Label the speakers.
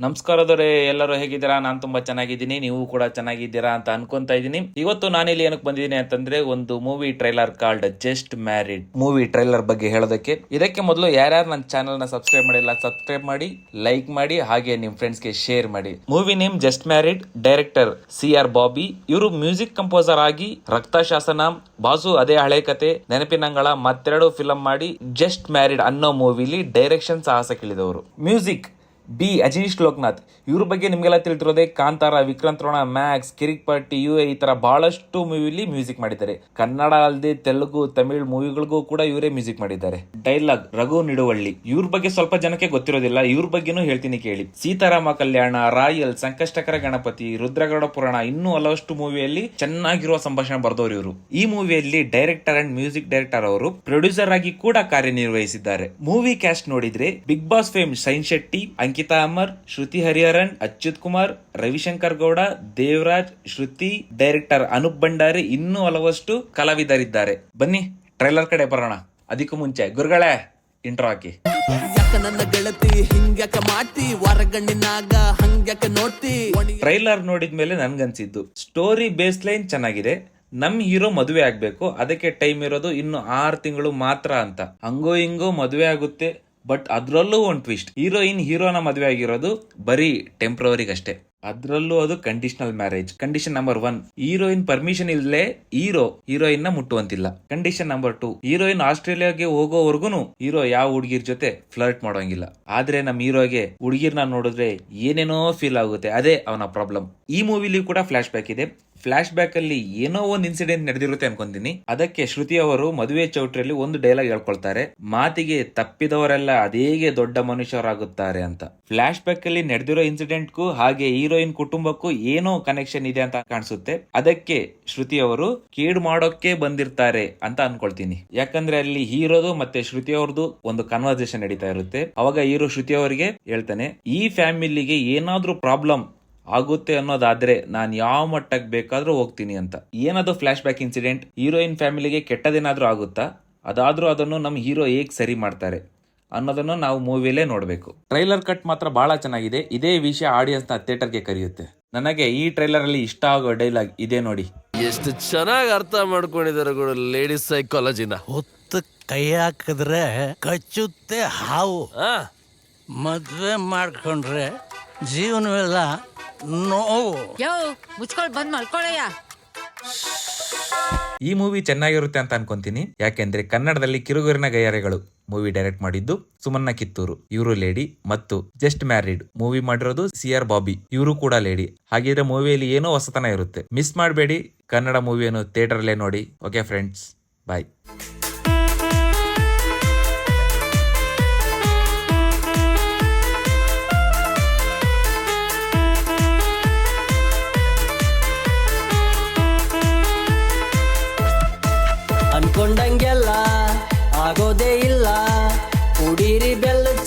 Speaker 1: ನಮಸ್ಕಾರದವರೇ, ಎಲ್ಲರೂ ಹೇಗಿದ್ದೀರಾ? ನಾನು ತುಂಬಾ ಚೆನ್ನಾಗಿದ್ದೀನಿ, ನೀವು ಕೂಡ ಚೆನ್ನಾಗಿದ್ದೀರಾ ಅಂತ ಅನ್ಕೊಂತಾ ಇದ್ದೀನಿ. ಇವತ್ತು ನಾನಿಲ್ಲಿ ಏನಕ್ಕೆ ಬಂದಿದ್ದೀನಿ ಅಂತಂದ್ರೆ, ಒಂದು movie trailer called just married movie trailer ಬಗ್ಗೆ ಹೇಳೋದಕ್ಕೆ. ಇದಕ್ಕೆ ಮೊದಲು ಯಾರ್ಯಾರು ನನ್ನ ಚಾನಲ್ ನ ಸಬ್ಸ್ಕ್ರೈಬ್ ಮಾಡಿಲ್ಲ, ಸಬ್ಸ್ಕ್ರೈಬ್ ಮಾಡಿ, ಲೈಕ್ ಮಾಡಿ, ಹಾಗೆ ನಿಮ್ ಫ್ರೆಂಡ್ಸ್ ಗೆ ಶೇರ್ ಮಾಡಿ. Movie name just married, director CR Bobby. ಇವರು ಮ್ಯೂಸಿಕ್ ಕಂಪೋಸರ್ ಆಗಿ ರಕ್ತಶಾಸನ, ಬಾಸು ಅದೇ ಹಳೆ ಕತೆ, ನೆನಪಿನಂಗಳ ಮತ್ತೆರಡು ಫಿಲಂ ಮಾಡಿ ಜಸ್ಟ್ ಮ್ಯಾರಿಡ್ ಅನ್ನೋ ಮೂವಿಲಿ ಡೈರೆಕ್ಷನ್ ಸಾಹಸ ಕೇಳಿದವರು. Music by Ajaneesh Loknath. ಇವ್ರ ಬಗ್ಗೆ ನಿಮ್ಗೆಲ್ಲ ತಿಳಿದಿರೋದೇ Kantara, Vikrant Rona, Max, Kirik Party, UA ಈ ತರ ಬಹಳಷ್ಟು ಮೂವಿಲಿ ಮ್ಯೂಸಿಕ್ ಮಾಡಿದ್ದಾರೆ. ಕನ್ನಡ ಅಲ್ಲದೆ ತೆಲುಗು, ತಮಿಳ್ ಮೂವಿಗಳಿಗೂ ಕೂಡ ಇವರೇ ಮ್ಯೂಸಿಕ್ ಮಾಡಿದ್ದಾರೆ. ಡೈಲಾಗ್ ರಘು ನಿಡುವಳ್ಳಿ. ಇವ್ರ ಬಗ್ಗೆ ಸ್ವಲ್ಪ ಜನಕ್ಕೆ ಗೊತ್ತಿರೋದಿಲ್ಲ, ಇವ್ರ ಬಗ್ಗೆನೂ ಹೇಳ್ತೀನಿ ಕೇಳಿ. ಸೀತಾರಾಮ ಕಲ್ಯಾಣ, ರಾಯಲ್, ಸಂಕಷ್ಟಕರ ಗಣಪತಿ, ರುದ್ರಗೌಡ ಪುರಾಣ, ಇನ್ನೂ ಹಲವಷ್ಟು ಮೂವಿಯಲ್ಲಿ ಚೆನ್ನಾಗಿರುವ ಸಂಭಾಷಣೆ ಬರೆದವರು ಇವರು. ಈ ಮೂವಿಯಲ್ಲಿ ಡೈರೆಕ್ಟರ್ ಅಂಡ್ ಮ್ಯೂಸಿಕ್ ಡೈರೆಕ್ಟರ್ ಅವರು ಪ್ರೊಡ್ಯೂಸರ್ ಆಗಿ ಕೂಡ ಕಾರ್ಯನಿರ್ವಹಿಸಿದ್ದಾರೆ. ಮೂವಿ ಕ್ಯಾಸ್ಟ್ ನೋಡಿದ್ರೆ Bigg Boss fame Shine Shetty, Ankita Amar, Shruti Hariharan, Achyuth Kumar, Ravishankar Gowda, Devaraj, Shruti, director Anup Bhandari, ಇನ್ನೂ ಹಲವಷ್ಟು ಕಲಾವಿದರಿದ್ದಾರೆ. ಬನ್ನಿ ಟ್ರೈಲರ್ ಕಡೆ ಬರೋಣ. ಅದಕ್ಕೂ ಮುಂಚೆ ಗುರುಗಳೇ ಇಂಟ್ರೋ ಹಾಕಿ. ಟ್ರೈಲರ್ ನೋಡಿದ್ಮೇಲೆ ನನ್ಗನ್ಸಿದ್ದು ಸ್ಟೋರಿ ಬೇಸ್ ಲೈನ್ ಚೆನ್ನಾಗಿದೆ. ನಮ್ ಹೀರೋ ಮದುವೆ ಆಗ್ಬೇಕು, ಅದಕ್ಕೆ ಟೈಮ್ ಇರೋದು ಇನ್ನು 6 ತಿಂಗಳು ಮಾತ್ರ ಅಂತ. ಹಂಗೋ ಹಿಂಗೋ ಮದುವೆ ಆಗುತ್ತೆ. ಬಟ್ ಅದ್ರಲ್ಲೂ ಒಂದು ಟ್ವಿಸ್ಟ್, ಹೀರೋನ ಮದುವೆ ಆಗಿರೋದು ಬರೀ ಟೆಂಪ್ರವರಿಗಷ್ಟೇ. ಅದ್ರಲ್ಲೂ ಅದು conditional marriage. Condition number 1, heroine permission ಇಲ್ಲದೆ ಹೀರೋಯಿನ್ ನ ಮುಟ್ಟುವಂತಿಲ್ಲ. ಕಂಡೀಷನ್ ನಂಬರ್ 2, ಹೀರೋಯಿನ್ ಆಸ್ಟ್ರೇಲಿಯಾಗೆ ಹೋಗೋವರೆಗೂ ಹೀರೋ ಯಾವ ಹುಡುಗಿರ್ ಜೊತೆ ಫ್ಲರ್ಟ್ ಮಾಡೋಂಗಿಲ್ಲ. ಆದ್ರೆ ನಮ್ ಹೀರೋಗೆ ಹುಡುಗಿರ್ನ ನೋಡಿದ್ರೆ ಏನೇನೋ ಫೀಲ್ ಆಗುತ್ತೆ, ಅದೇ ಅವನ ಪ್ರಾಬ್ಲಮ್. ಈ ಮೂವಿಲಿ ಕೂಡ ಫ್ಲಾಶ್ ಬ್ಯಾಕ್ ಇದೆ. ಫ್ಲಾಶ್ ಬ್ಯಾಕ್ ಅಲ್ಲಿ ಏನೋ ಒಂದು ಇನ್ಸಿಡೆಂಟ್ ನಡೆದಿರುತ್ತೆ ಅನ್ಕೊಂತೀನಿ. ಅದಕ್ಕೆ ಶ್ರುತಿ ಅವರು ಮದುವೆ ಚೌಟ್ರಿಯಲ್ಲಿ ಒಂದು ಡೈಲಾಗ್ ಹೇಳ್ಕೊಳ್ತಾರೆ, ಮಾತಿಗೆ ತಪ್ಪಿದವರೆಲ್ಲ ಅದೇಗೆ ದೊಡ್ಡ ಮನುಷ್ಯರಾಗುತ್ತಾರೆ ಅಂತ. ಫ್ಲಾಶ್ ಬ್ಯಾಕ್ ಅಲ್ಲಿ ನಡೆದಿರೋ ಇನ್ಸಿಡೆಂಟ್ಗೂ ಹಾಗೆ ಹೀರೋಯಿನ್ ಕುಟುಂಬಕ್ಕೂ ಏನೋ ಕನೆಕ್ಷನ್ ಇದೆ ಅಂತ ಕಾಣಿಸುತ್ತೆ. ಅದಕ್ಕೆ ಶ್ರುತಿ ಅವರು ಕೇಡು ಮಾಡೋಕೆ ಬಂದಿರ್ತಾರೆ ಅಂತ ಅನ್ಕೊಳ್ತೀನಿ. ಯಾಕಂದ್ರೆ ಅಲ್ಲಿ ಹೀರೋದು ಮತ್ತೆ ಶ್ರುತಿ ಅವ್ರದ್ದು ಒಂದು ಕನ್ವರ್ಸೇಷನ್ ನಡೀತಾ ಇರುತ್ತೆ. ಅವಾಗ ಹೀರೋ ಶ್ರುತಿ ಅವರಿಗೆ ಹೇಳ್ತಾನೆ, ಈ ಫ್ಯಾಮಿಲಿಗೆ ಏನಾದ್ರೂ ಪ್ರಾಬ್ಲಮ್ ಆಗುತ್ತೆ ಅನ್ನೋದಾದ್ರೆ ನಾನು ಯಾವ ಮಟ್ಟಕ್ಕೆ ಬೇಕಾದ್ರೂ ಹೋಗ್ತೀನಿ ಅಂತ. ಏನದು ಫ್ಲಾಶ್ ಬ್ಯಾಕ್ ಇನ್ಸಿಡೆಂಟ್? ಹೀರೋಯಿನ್ ಫ್ಯಾಮಿಲಿಗೆ ಕೆಟ್ಟದೇನಾದ್ರೂ ಆಗುತ್ತಾ? ಅದಾದ್ರೂ ಅದನ್ನು ನಮ್ಮ ಹೀರೋ ಹೇಗ್ ಸರಿ ಮಾಡ್ತಾರೆ ಅನ್ನೋದನ್ನು ನಾವು ಮೂವಿಲೇ ನೋಡ್ಬೇಕು. ಟ್ರೈಲರ್ ಕಟ್ ಮಾತ್ರ ಬಹಳ ಚೆನ್ನಾಗಿದೆ. ಇದೇ ವಿಷಯ ಆಡಿಯನ್ಸ್ ನ ಥಿಯೇಟರ್ಗೆ ಕರೆಯುತ್ತೆ. ನನಗೆ ಈ ಟ್ರೈಲರ್ ಅಲ್ಲಿ ಇಷ್ಟ ಆಗೋ ಡೈಲಾಗ್ ಇದೆ ನೋಡಿ.
Speaker 2: ಎಷ್ಟು ಚೆನ್ನಾಗಿ ಅರ್ಥ ಮಾಡ್ಕೊಂಡಿದ್ದಾರೆ ಲೇಡೀಸ್ ಸೈಕಾಲಜಿನ.
Speaker 3: ಹೊತ್ತು ಕೈ ಹಾಕಿದ್ರೆ ಕಚ್ಚುತ್ತೆ ಹಾವು, ಮದ್ವೆ ಮಾಡ್ಕೊಂಡ್ರೆ ಜೀವನವೆಲ್ಲ ನೋವು.
Speaker 4: ಮುಚ್ಕೊಳ್ ಬಂದ್ ಮಲ್ಕೊಳ್ಳಯ್ಯ.
Speaker 1: ಈ ಮೂವಿ ಚೆನ್ನಾಗಿರುತ್ತೆ ಅಂತ ಅನ್ಕೊಂತೀನಿ. ಯಾಕೆಂದ್ರೆ ಕನ್ನಡದಲ್ಲಿ ಕಿರುಗೂರಿನ ಗೈಯಾರಿಗಳು ಮೂವಿ ಡೈರೆಕ್ಟ್ ಮಾಡಿದ್ದು ಸುಮನ್ನ ಕಿತ್ತೂರು, ಇವರು ಲೇಡಿ. ಮತ್ತು ಜಸ್ಟ್ ಮ್ಯಾರಿಡ್ ಮೂವಿ ಮಾಡಿರೋದು CR ಬಾಬಿ, ಇವರು ಕೂಡ ಲೇಡಿ. ಹಾಗಿದ್ರೆ ಮೂವಿಯಲ್ಲಿ ಏನೋ ಹೊಸತನ ಇರುತ್ತೆ. ಮಿಸ್ ಮಾಡಬೇಡಿ. ಕನ್ನಡ ಮೂವಿಯನ್ನು ಥಿಯೇಟರ್ ಅಲ್ಲೇ ನೋಡಿ. ಓಕೆ ಫ್ರೆಂಡ್ಸ್, ಬಾಯ್.
Speaker 5: ಅನ್ಕೊಂಡಂಗೆಲ್ಲ ಆಗೋದೇ ಇಲ್ಲ, ಕುಡೀರಿ ಬೆಲ್ಲದ